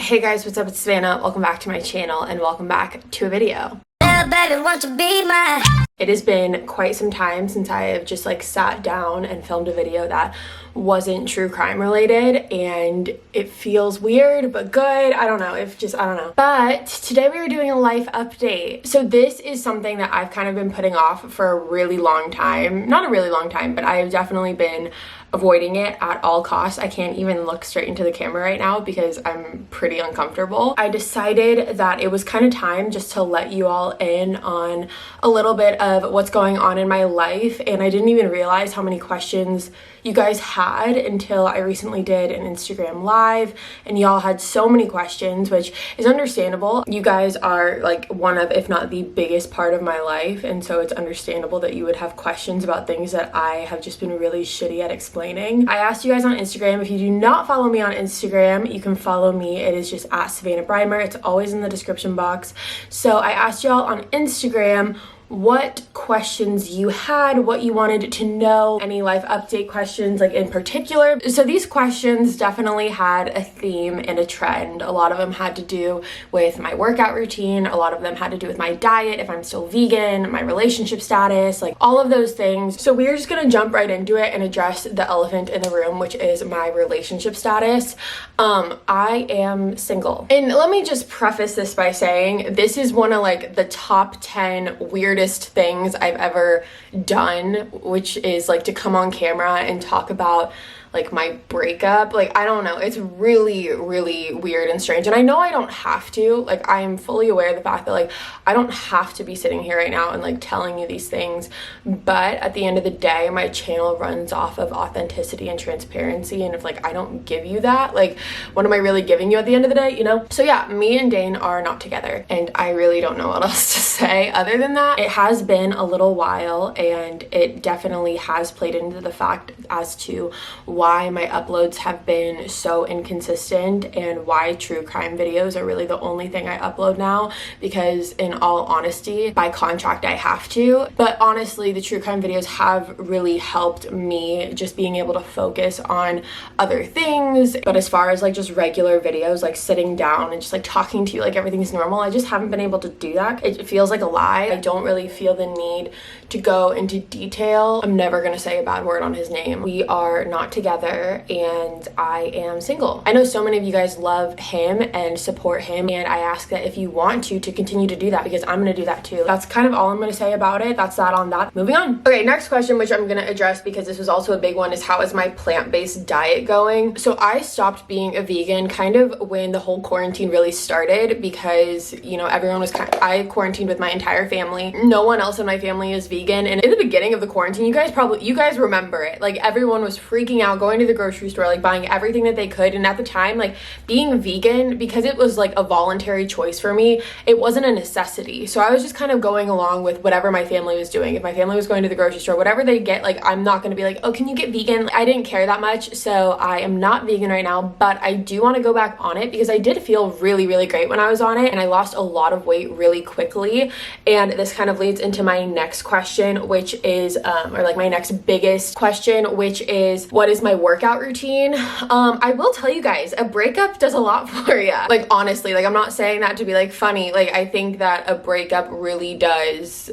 Hey guys, what's up? It's Savannah. Welcome back to my channel and welcome back to a video. Baby, won't you be my... It has been quite some time since I have just like sat down and filmed a video that wasn't true crime related, and it feels weird but good. I don't know, I don't know. But today we are doing a life update. So this is something that I've kind of been putting off for a really long time. Not a really long time, but I have definitely been avoiding it at all costs. I can't even look straight into the camera right now because I'm pretty uncomfortable. I decided that it was kind of time just to let you all in on a little bit of what's going on in my life, and I didn't even realize how many questions you guys had until I recently did an Instagram live, and y'all had so many questions, which is understandable. You guys are like one of, if not the biggest part of my life, and so it's understandable that you would have questions about things that I have just been really shitty at explaining. I asked you guys on Instagram. If you do not follow me on Instagram, you can follow me. It is just at Savannah Brimer. It's always in the description box. So I asked y'all on Instagram what questions you had, what you wanted to know, any life update questions like in particular. So these questions definitely had a theme and a trend. A lot of them had to do with my workout routine. A lot of them had to do with my diet, if I'm still vegan, my relationship status, like all of those things. So we're just gonna jump right into it and address the elephant in the room, which is my relationship status. I am single. And let me just preface this by saying this is one of like the top 10 weirdest things I've ever done, which is like to come on camera and talk about like my breakup. Like, I don't know, it's really weird and strange, and I know I don't have to. Like, I am fully aware of the fact that like I don't have to be sitting here right now and like telling you these things, but at the end of the day my channel runs off of authenticity and transparency, and if like I don't give you that, like what am I really giving you at the end of the day, you know? So yeah, me and Dane are not together, and I really don't know what else to say other than that. It has been a little while, and it definitely has played into the fact as to why my uploads have been so inconsistent and why true crime videos are really the only thing I upload now, because in all honesty, by contract I have to. But honestly, the true crime videos have really helped me just being able to focus on other things. But as far as like just regular videos, like sitting down and just like talking to you like everything's normal, I just haven't been able to do that. It feels like a lie. I don't really feel the need to go into detail. I'm never gonna say a bad word on his name. We are not together, and I am single. I know so many of you guys love him and support him, and I ask that if you want to continue to do that, because I'm gonna do that too. That's kind of all I'm gonna say about it. That's that on that. Moving on. Okay, next question, which I'm gonna address because this was also a big one, is how is my plant-based diet going? So I stopped being a vegan kind of when the whole quarantine really started, because you know everyone was I quarantined with my entire family. No one else in my family is vegan, and in the beginning of the quarantine, you guys remember it, like everyone was freaking out, going to the grocery store, like buying everything that they could. And at the time, like being vegan, because it was like a voluntary choice for me, it wasn't a necessity. So I was just kind of going along with whatever my family was doing. If my family was going to the grocery store, whatever they get, like I'm not going to be like, oh, can you get vegan? I didn't care that much. So I am not vegan right now, but I do want to go back on it because I did feel really great when I was on it, and I lost a lot of weight really quickly. And this kind of leads into my next question, which is or like my next biggest question, which is what is my workout routine? I will tell you guys, a breakup does a lot for you. Like honestly, like I'm not saying that to be like funny. Like I think that a breakup really does,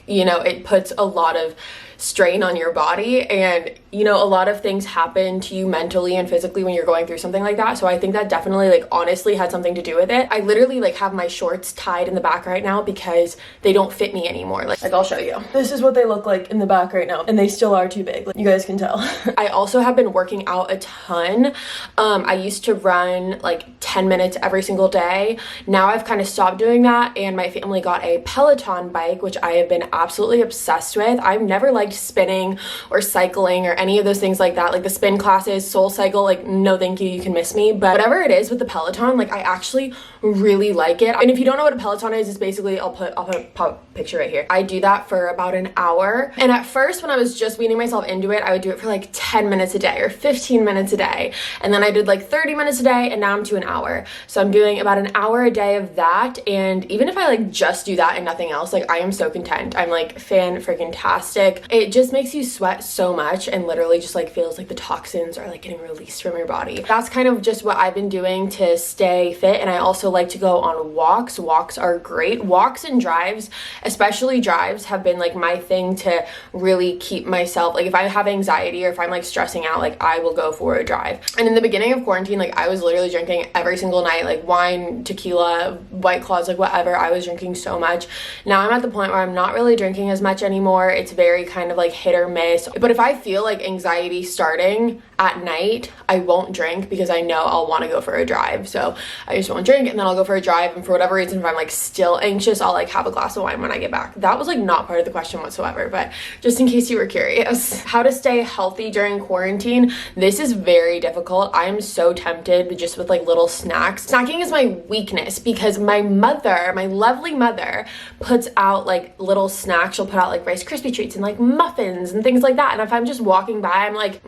you know, it puts a lot of strain on your body, and you know a lot of things happen to you mentally and physically when you're going through something like that. So I think that definitely like honestly had something to do with it. I literally like have my shorts tied in the back right now because they don't fit me anymore. Like I'll show you. This is what they look like in the back right now, and they still are too big, like you guys can tell. I also have been working out a ton. I used to run like 10 minutes every single day. Now I've kind of stopped doing that, and my family got a Peloton bike, which I have been absolutely obsessed with. I've never liked spinning or cycling or any of those things like that, like the spin classes, Soul Cycle, like no thank you, you can miss me. But whatever it is with the Peloton, like I actually really like it. And if you don't know what a Peloton is, it's basically, I'll put a picture right here. I do that for about an hour, and at first when I was just weaning myself into it, I would do it for like 10 minutes a day or 15 minutes a day, and then I did like 30 minutes a day, and now I'm to an hour. So I'm doing about an hour a day of that, and even if I like just do that and nothing else, like I am so content. I'm like fan-freaking-tastic. it just makes you sweat so much and literally just like feels like the toxins are like getting released from your body. That's kind of just what I've been doing to stay fit. And I also like to go on walks. Walks are great. Walks and drives, especially drives, have been like my thing to really keep myself, like if I have anxiety or if I'm like stressing out, like I will go for a drive. And in the beginning of quarantine, like I was literally drinking every single night, like wine, tequila, White Claws, like whatever. I was drinking so much. Now I'm at the point where I'm not really drinking as much anymore. It's very kind of like hit or miss. But if I feel like anxiety starting at night, I won't drink because I know I'll want to go for a drive. So I just won't drink and then I'll go for a drive. And for whatever reason, if I'm like still anxious, I'll like have a glass of wine when I get back. That was like not part of the question whatsoever, but just in case you were curious. How to stay healthy during quarantine. This is very difficult. I'm so tempted just with like little snacks. Snacking is my weakness because my mother, my lovely mother, puts out like little snacks. She'll put out like Rice Krispie treats and like muffins and things like that. And if I'm just walking by, I'm like,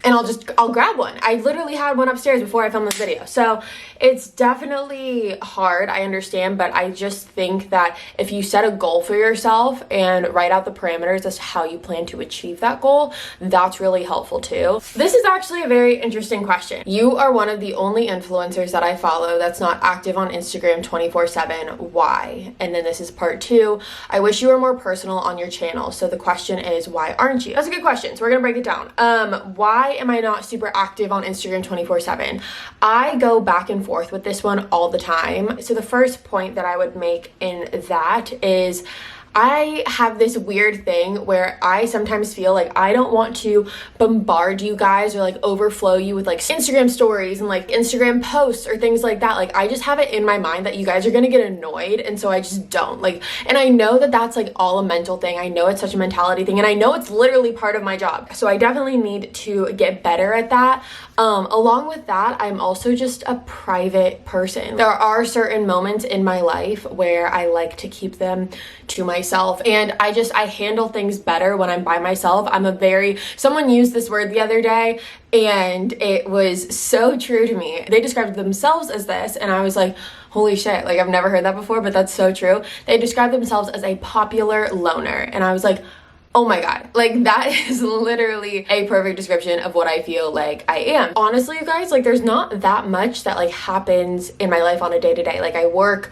and I'll grab one. I literally had one upstairs before I filmed this video. So it's definitely hard, I understand, but I just think that if you set a goal for yourself and write out the parameters as to how you plan to achieve that goal, that's really helpful too. This is actually a very interesting question. You are one of the only influencers that I follow that's not active on Instagram 24/7. Why? And then this is part 2. I wish you were more personal on your channel. So the question is, why aren't you? That's a good question. So we're gonna break it down. Why am I not super active on Instagram 24/7? I go back and forth with this one all the time. So the first point that I would make in that is I have this weird thing where I sometimes feel like I don't want to bombard you guys or like overflow you with like Instagram stories and like Instagram posts or things like that. Like I just have it in my mind that you guys are gonna get annoyed, and so I just don't. Like, and I know that that's like all a mental thing. I know it's such a mentality thing, and I know it's literally part of my job. So I definitely need to get better at that. Along with that, I'm also just a private person. There are certain moments in my life where I like to keep them to myself, and I handle things better when I'm by myself. Someone used this word the other day and it was so true to me. They described themselves as this and I was like, holy shit, like I've never heard that before, but that's so true. They described themselves as a popular loner, and I was like, oh my god, like that is literally a perfect description of what I feel like I am. Honestly, you guys, like there's not that much that like happens in my life on a day-to-day. Like I work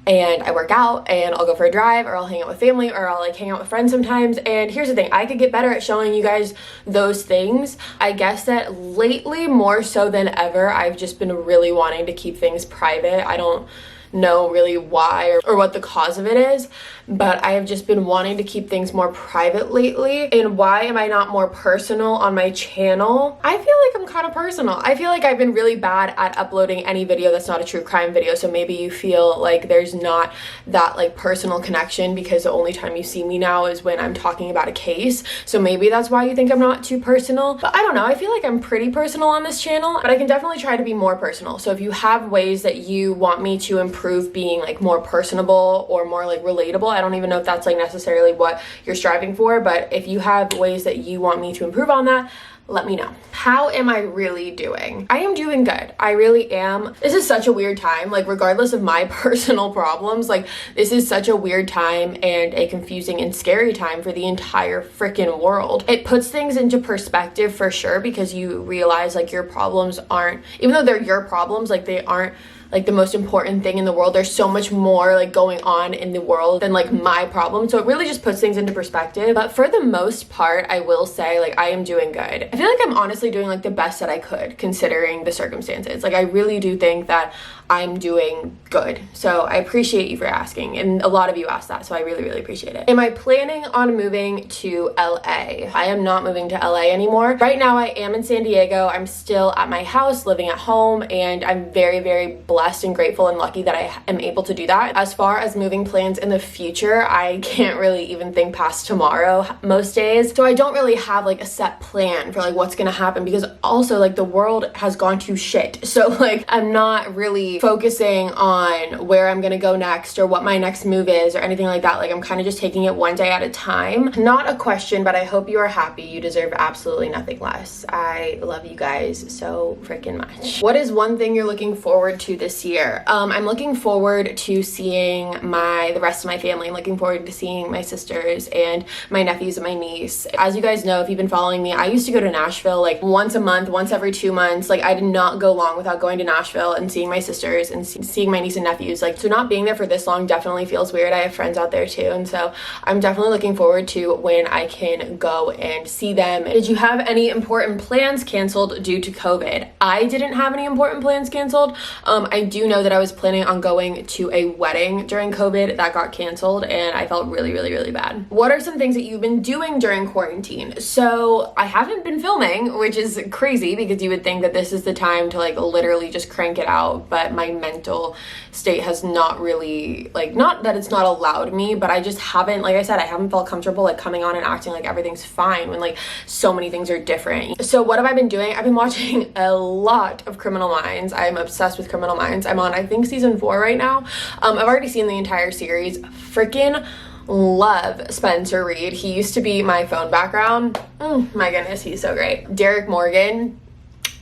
and I work out and I'll go for a drive or I'll hang out with family or I'll like hang out with friends sometimes. And here's the thing, I could get better at showing you guys those things. I guess that lately more so than ever, I've just been really wanting to keep things private. I don't know really why or what the cause of it is, but I have just been wanting to keep things more private lately. And why am I not more personal on my channel? I feel like I'm kind of personal. I feel like I've been really bad at uploading any video that's not a true crime video, so maybe you feel like there's not that like personal connection because the only time you see me now is when I'm talking about a case, so maybe that's why you think I'm not too personal. But I don't know, I feel like I'm pretty personal on this channel, but I can definitely try to be more personal. So if you have ways that you want me to improve being like more personable or more like relatable, I don't even know if that's like necessarily what you're striving for, but if you have ways that you want me to improve on that, let me know. How am I really doing? I am doing good. I really am. This is such a weird time, like regardless of my personal problems, like this is such a weird time and a confusing and scary time for the entire freaking world. It puts things into perspective for sure, because you realize like your problems aren't, even though they're your problems, like they aren't like the most important thing in the world. There's so much more like going on in the world than like my problem. So it really just puts things into perspective. But for the most part, I will say like I am doing good. I feel like I'm honestly doing like the best that I could considering the circumstances. Like I really do think that I'm doing good. So I appreciate you for asking. And a lot of you asked that, so I really, really appreciate it. Am I planning on moving to LA? I am not moving to LA anymore. Right now I am in San Diego. I'm still at my house, living at home, and I'm very, very blessed and grateful and lucky that I am able to do that. As far as moving plans in the future, I can't really even think past tomorrow most days. So I don't really have like a set plan for like what's gonna happen, because also like the world has gone to shit. So like I'm not really really focusing on where I'm gonna go next or what my next move is or anything like that. Like, I'm kind of just taking it one day at a time. Not a question, but I hope you are happy. You deserve absolutely nothing less. I love you guys so freaking much. What is one thing you're looking forward to this year? I'm looking forward to seeing the rest of my family. I'm looking forward to seeing my sisters and my nephews and my niece. As you guys know, if you've been following me, I used to go to Nashville like once a month, once every 2 months. Like, I did not go long without going to Nashville and seeing my sisters and seeing my niece and nephews. Like, so not being there for this long definitely feels weird. I have friends out there too, and so I'm definitely looking forward to when I can go and see them. Did you have any important plans canceled due to COVID? I didn't have any important plans canceled. I do know that I was planning on going to a wedding during COVID that got canceled, and I felt really, really, really bad. What are some things that you've been doing during quarantine? So I haven't been filming, which is crazy because you would think that this is the time to like literally just crank it out, but my mental state has not really, like, not that it's not allowed me, but I just haven't, like I said, I haven't felt comfortable like coming on and acting like everything's fine when like so many things are different. So what have I been doing? I've been watching a lot of Criminal Minds. I'm obsessed with Criminal Minds. I'm on, I think, season 4 right now. I've already seen the entire series. Freaking love Spencer Reid. He used to be my phone background. My goodness, he's so great. Derek Morgan,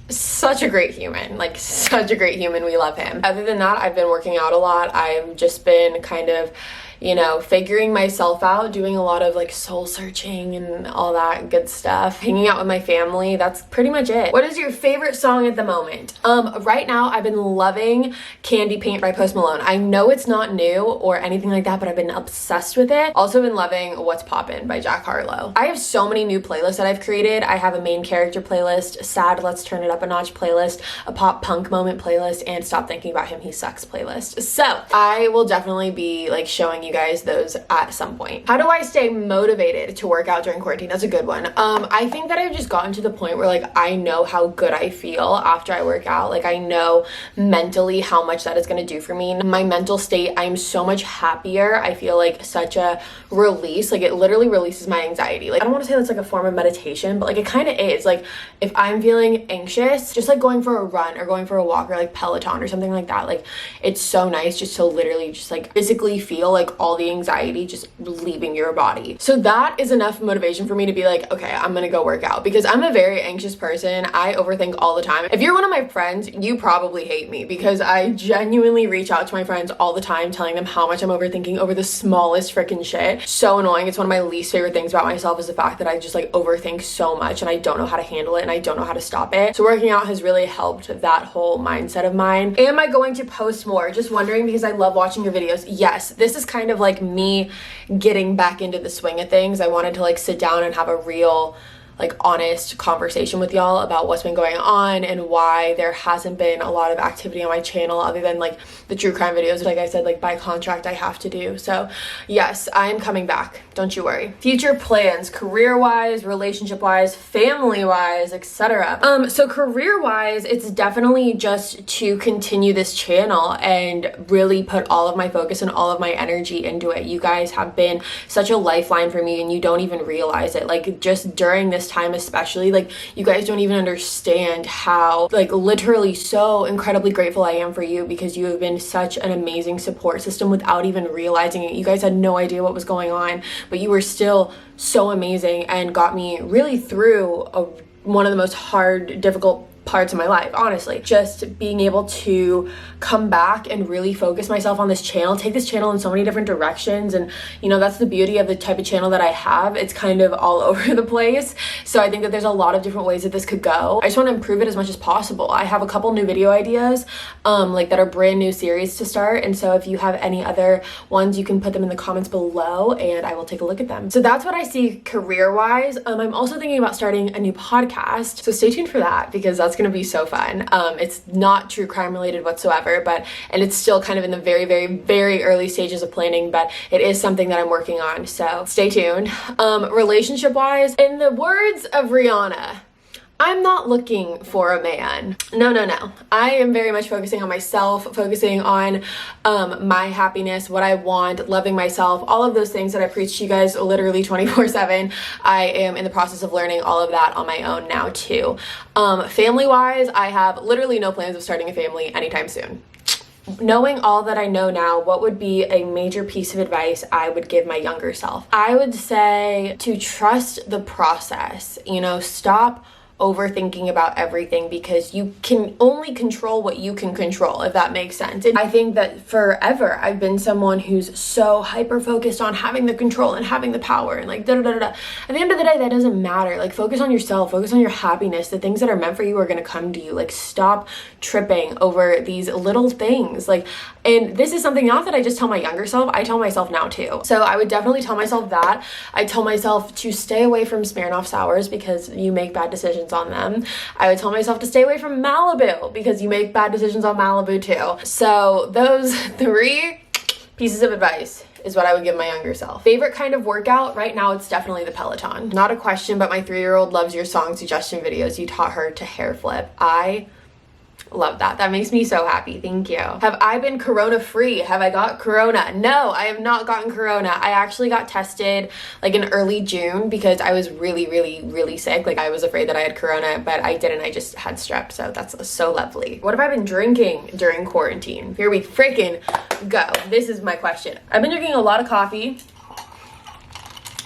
such a great human, like such a great human. We love him. Other than that, I've been working out a lot. I've just been kind of, you know, figuring myself out, doing a lot of like soul searching and all that good stuff, hanging out with my family. That's pretty much it. What is your favorite song at the moment? Right now I've been loving Candy Paint by Post Malone. I know it's not new or anything like that, but I've been obsessed with it. Also been loving What's Poppin' by Jack Harlow. I have so many new playlists that I've created. I have a main character playlist, sad let's turn it up a notch playlist, a pop punk moment playlist, and stop thinking about him, he sucks playlist. So I will definitely be like showing you guys those at some point. How do I stay motivated to work out during quarantine? That's a good one. I think that I've just gotten to the point where like I know how good I feel after I work out. Like, I know mentally how much that is going to do for me. My mental state, I'm so much happier. I feel like such a release. Like, it literally releases my anxiety. Like, I don't want to say that's like a form of meditation, but like it kind of is. Like, if I'm feeling anxious, just like going for a run or going for a walk or like Peloton or something like that, like it's so nice just to literally just like physically feel like all the anxiety just leaving your body. So that is enough motivation for me to be like, okay, I'm gonna go work out, because I'm a very anxious person. I overthink all the time. If you're one of my friends, you probably hate me because I genuinely reach out to my friends all the time telling them how much I'm overthinking over the smallest freaking shit. So annoying. It's one of my least favorite things about myself, is the fact that I just like overthink so much and I don't know how to handle it and I don't know how to stop it. So working out has really helped that whole mindset of mine. Am I going to post more? Just wondering because I love watching your videos. Yes, this is kind of like me getting back into the swing of things. I wanted to like sit down and have a real, like, honest conversation with y'all about what's been going on and why there hasn't been a lot of activity on my channel other than like the true crime videos. Like I said, like by contract I have to do. So yes, I'm coming back, don't you worry. Future plans, career-wise, relationship-wise, family-wise, etc. So career-wise, it's definitely just to continue this channel and really put all of my focus and all of my energy into it. You guys have been such a lifeline for me and you don't even realize it. Like, just during this time especially, like, you guys don't even understand how, like, literally so incredibly grateful I am for you, because you have been such an amazing support system without even realizing it. You guys had no idea what was going on, but you were still so amazing and got me really through one of the most hard, difficult parts of my life, honestly. Just being able to come back and really focus myself on this channel, take this channel in so many different directions. And you know, that's the beauty of the type of channel that I have. It's kind of all over the place. So I think that there's a lot of different ways that this could go. I just want to improve it as much as possible. I have a couple new video ideas like that are brand new series to start. And so if you have any other ones, you can put them in the comments below and I will take a look at them. So that's what I see career-wise. I'm also thinking about starting a new podcast. So stay tuned for that, because that's going to be so fun. It's not true crime related whatsoever, and it's still kind of in the very, very, very early stages of planning, but it is something that I'm working on. So stay tuned. Relationship wise, in the words of Rihanna, I'm not looking for a man. No. I am very much focusing on myself, focusing on my happiness, what I want, loving myself, all of those things that I preach to you guys literally 24/7. I am in the process of learning all of that on my own now too. Family wise, I have literally no plans of starting a family anytime soon. knowing all that I know now, what would be a major piece of advice I would give my younger self? I would say to trust the process. Stop overthinking about everything, because you can only control what you can control, if that makes sense. And I think that forever I've been someone who's so hyper focused on having the control and having the power and like da da da da. At the end of the day, that doesn't matter. Like, focus on yourself, focus on your happiness. The things that are meant for you are going to come to you. Like, stop tripping over these little things. Like, and this is something not that I just tell my younger self, I tell myself now too. So I would definitely tell myself that. I tell myself to stay away from Smirnoff sours because you make bad decisions on them. I would tell myself to stay away from Malibu because you make bad decisions on Malibu too. So those 3 pieces of advice is what I would give my younger self. Favorite kind of workout? Right now, it's definitely the Peloton. Not a question, but my 3-year-old loves your song suggestion videos. You taught her to hair flip. I love that. That makes me so happy. Thank you. Have I been corona free? Have I got corona? No, I have not gotten corona. I actually got tested like in early June because I was really, really, really sick. Like, I was afraid that I had corona, but I didn't. I just had strep. So that's so lovely. What have I been drinking during quarantine? Here we freaking go. This is my question. I've been drinking a lot of coffee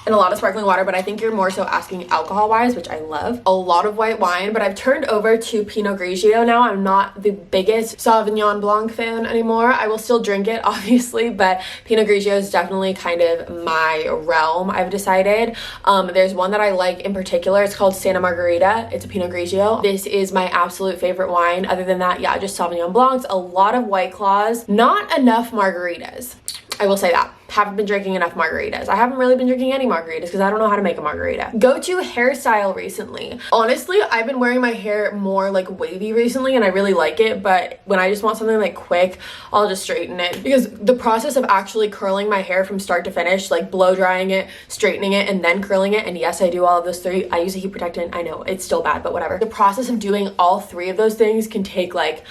and a lot of sparkling water, but I think you're more so asking alcohol wise, which I love. A lot of white wine, but I've turned over to Pinot Grigio now. I'm not the biggest Sauvignon Blanc fan anymore. I will still drink it, obviously, but Pinot Grigio is definitely kind of my realm, I've decided. There's one that I like in particular. It's called Santa Margarita. It's a Pinot Grigio. This is my absolute favorite wine. Other than that, yeah, just Sauvignon Blancs, a lot of White Claws, not enough margaritas. I will say that. Haven't been drinking enough margaritas. I haven't really been drinking any margaritas because I don't know how to make a margarita. Go to hairstyle recently. Honestly, I've been wearing my hair more like wavy recently and I really like it, but when I just want something like quick, I'll just straighten it, because the process of actually curling my hair from start to finish, like blow drying it, straightening it, and then curling it, and yes, I do all of those 3. I use a heat protectant. I know it's still bad, but whatever. The process of doing all 3 of those things can take like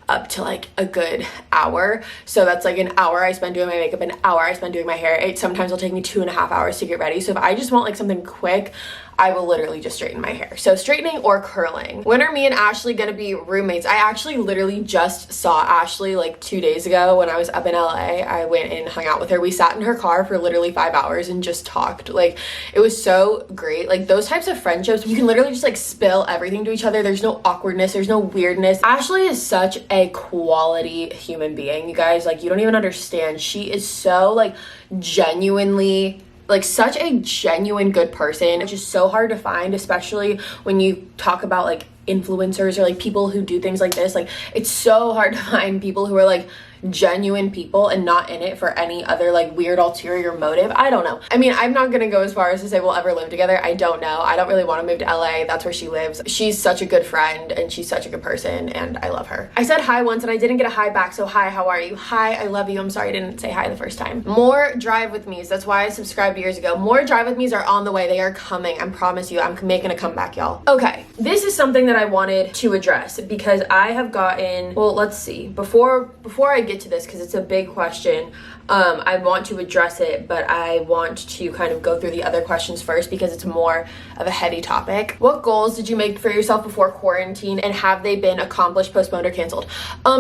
up to like a good hour. So that's like an hour I spend doing my makeup, an hour I spend doing my hair. It sometimes will take me 2.5 hours to get ready. So if I just want like something quick, I will literally just straighten my hair. So straightening or curling. When are me and Ashley gonna be roommates? I actually literally just saw Ashley like 2 days ago when I was up in LA. I went and hung out with her. We sat in her car for literally 5 hours and just talked. Like, it was so great. Like, those types of friendships, you can literally just like spill everything to each other. There's no awkwardness. There's no weirdness. Ashley is such a quality human being, you guys. Like, you don't even understand. She is so like genuinely, like, such a genuine good person, which is so hard to find, especially when you talk about like influencers or like people who do things like this. Like, it's so hard to find people who are like genuine people and not in it for any other like weird ulterior motive. I don't know. I mean, I'm not gonna go as far as to say we'll ever live together. I don't know. I don't really want to move to LA. That's where she lives. She's such a good friend and she's such a good person and I love her. I said hi once and I didn't get a hi back, so hi, how are you? Hi, I love you. I'm sorry I didn't say hi the first time. More drive with me's. That's why I subscribed years ago. More drive with me's are on the way. They are coming. I promise you. I'm making a comeback, y'all. Okay, this is something that I wanted to address because I have gotten, well, let's see. Before I get to this, because it's a big question, I want to address it, but I want to kind of go through the other questions first because it's more of a heavy topic. What goals did you make for yourself before quarantine, and have they been accomplished, postponed, or canceled?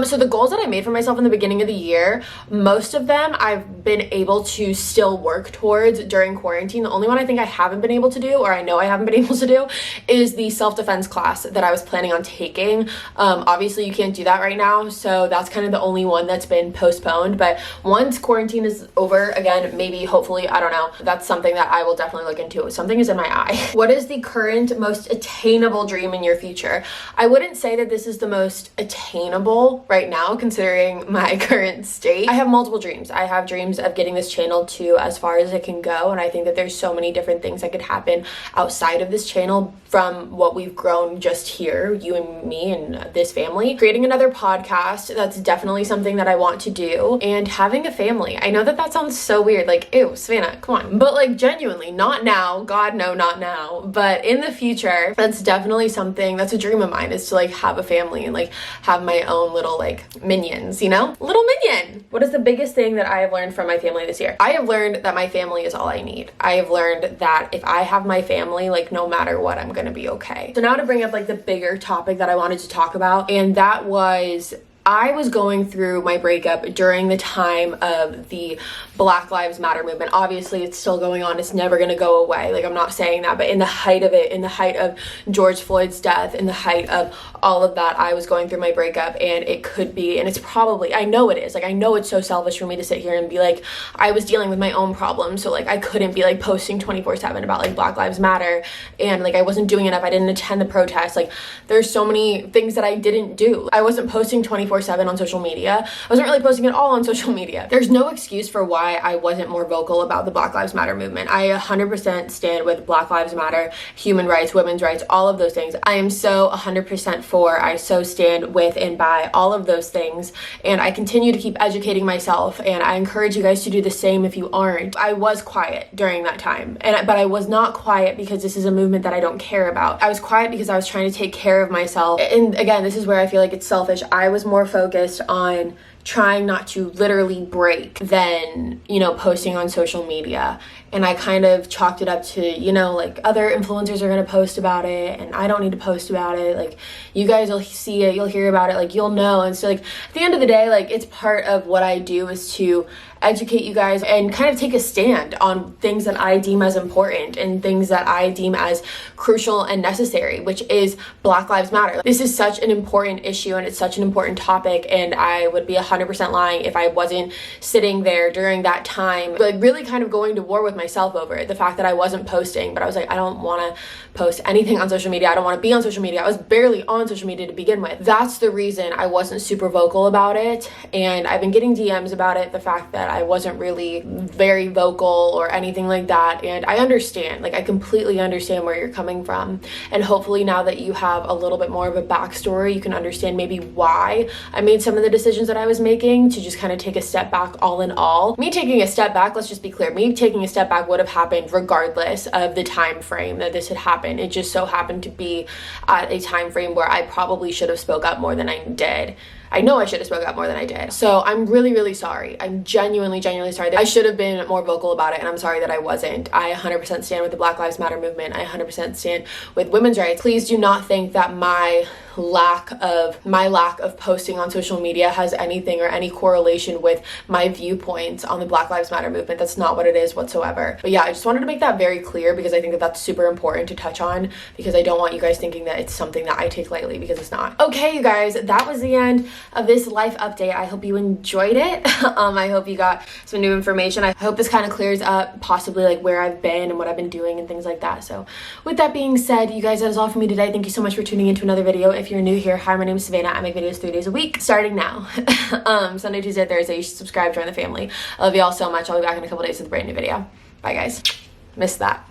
So the goals that I made for myself in the beginning of the year, most of them I've been able to still work towards during quarantine. The only one I think I haven't been able to do, or I know I haven't been able to do, is the self-defense class that I was planning on taking. Obviously you can't do that right now, so that's kind of the only one that's been postponed. But once quarantine is over again, maybe, hopefully, I don't know, that's something that I will definitely look into. Something is in my eye. What is the current most attainable dream in your future? I wouldn't say that this is the most attainable right now considering my current state. I have multiple dreams. I have dreams of getting this channel to as far as it can go, and I think that there's so many different things that could happen outside of this channel from what we've grown just here, you and me and this family. Creating another podcast, that's definitely something that I want to do, and having a family. I know that that sounds so weird, like, ew, Savannah, come on. But like, genuinely, not now, God, no, not now, but in the future, that's definitely something, that's a dream of mine, is to like have a family and like have my own little like minions, you know? Little minion! What is the biggest thing that I have learned from my family this year? I have learned that my family is all I need. I have learned that if I have my family, like no matter what, I'm gonna be okay. So now to bring up like the bigger topic that I wanted to talk about, and that was, I was going through my breakup during the time of the Black Lives Matter movement. Obviously, it's still going on. It's never going to go away. Like, I'm not saying that, but in the height of it, in the height of George Floyd's death, in the height of all of that, I was going through my breakup, and it could be, and it's probably, I know it is, like, I know it's so selfish for me to sit here and be like, I was dealing with my own problems, so like I couldn't be like posting 24/7 about like Black Lives Matter, and like I wasn't doing enough. I didn't attend the protest. Like, there's so many things that I didn't do. I wasn't posting 24/7 on social media. I wasn't really posting at all on social media. There's no excuse for why I wasn't more vocal about the Black Lives Matter movement. I 100% stand with Black Lives Matter, human rights, women's rights, all of those things. I am so 100% for, I so stand with and by all of those things, and I continue to keep educating myself, and I encourage you guys to do the same if you aren't. I was quiet during that time, but I was not quiet because this is a movement that I don't care about. I was quiet because I was trying to take care of myself, and again, this is where I feel like it's selfish. I was more focused on trying not to literally break than, you know, posting on social media. And I kind of chalked it up to, you know, like, other influencers are going to post about it and I don't need to post about it. Like, you guys will see it, you'll hear about it, like, you'll know. And so, like, at the end of the day, like, it's part of what I do is to educate you guys and kind of take a stand on things that I deem as important and things that I deem as crucial and necessary, which is Black Lives Matter. This is such an important issue and it's such an important topic, and I would be 100% lying if I wasn't sitting there during that time, like, really kind of going to war with myself over it. The fact that I wasn't posting, but I was like, I don't want to post anything on social media. I don't want to be on social media. I was barely on social media to begin with. That's the reason I wasn't super vocal about it, and I've been getting DMs about it, the fact that I wasn't really very vocal or anything like that, and I understand, like, I completely understand where you're coming from, and hopefully now that you have a little bit more of a backstory, you can understand maybe why I made some of the decisions that I was making, to just kind of take a step back. All in all, me taking a step back, let's just be clear, me taking a step back would have happened regardless of the time frame that this had happened. It just so happened to be at a time frame where I probably should have spoke up more than I did. I know I should have spoke up more than I did. So I'm really, really sorry. I'm genuinely sorry. I should have been more vocal about it, and I'm sorry that I wasn't. I 100% stand with the Black Lives Matter movement. I 100% stand with women's rights. Please do not think that my lack of posting on social media has anything or any correlation with my viewpoints on the Black Lives Matter movement. That's not what it is whatsoever. But yeah, I just wanted to make that very clear because I think that that's super important to touch on, because I don't want you guys thinking that it's something that I take lightly, because it's not. Okay, you guys, that was the end of this life update. I hope you enjoyed it. I hope you got some new information. I hope this kind of clears up possibly like where I've been and what I've been doing and things like that. So with that being said, you guys, that is all for me today. Thank you so much for tuning into another video. If you're new here, hi, my name is Savannah. I make videos 3 days a week, starting now. Sunday, Tuesday, Thursday. You should subscribe, join the family. I love you all so much. I'll be back in a couple days with a brand new video. Bye, guys. Missed that.